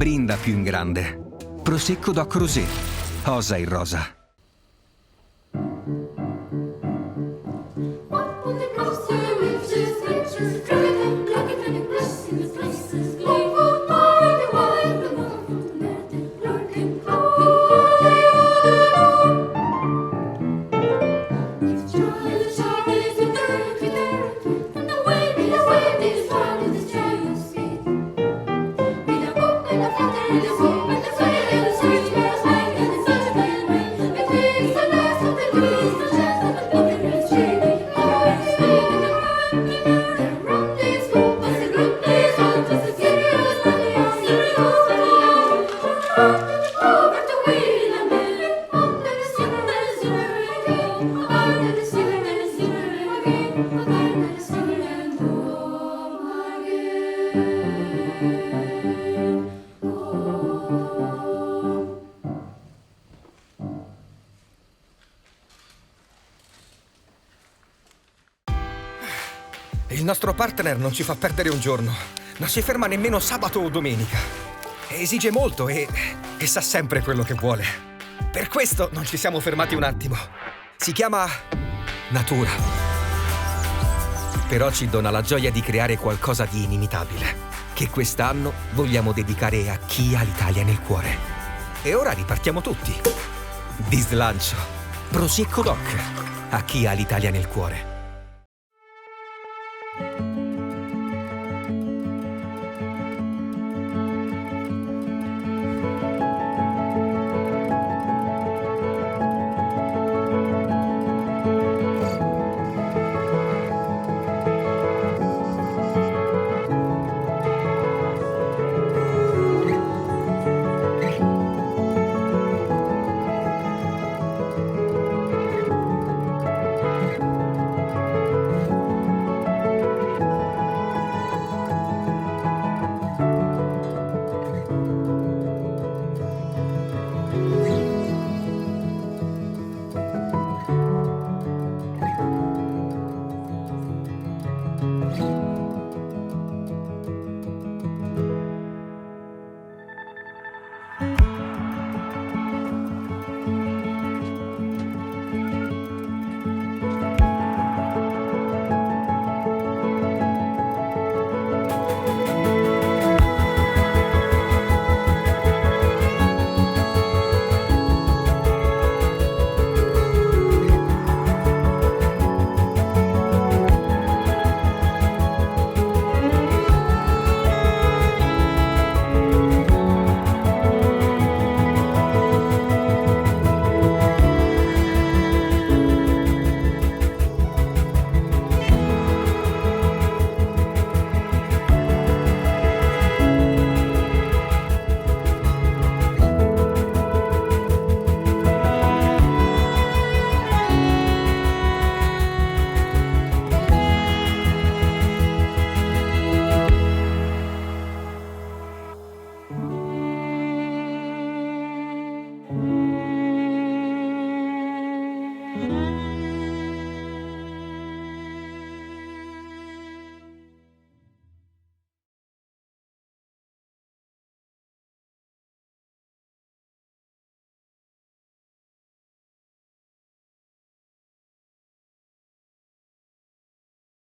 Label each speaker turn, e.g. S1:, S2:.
S1: Brinda più in grande. Prosecco Doc Rosé. Osa in rosa.
S2: Il nostro partner non ci fa perdere un giorno. Non si ferma nemmeno sabato o domenica. Esige molto e sa sempre quello che vuole. Per questo non ci siamo fermati un attimo. Si chiama natura. Però ci dona la gioia di creare qualcosa di inimitabile, che quest'anno vogliamo dedicare a chi ha l'Italia nel cuore. E ora ripartiamo tutti. Di slancio. Prosecco Doc. A chi ha l'Italia nel cuore.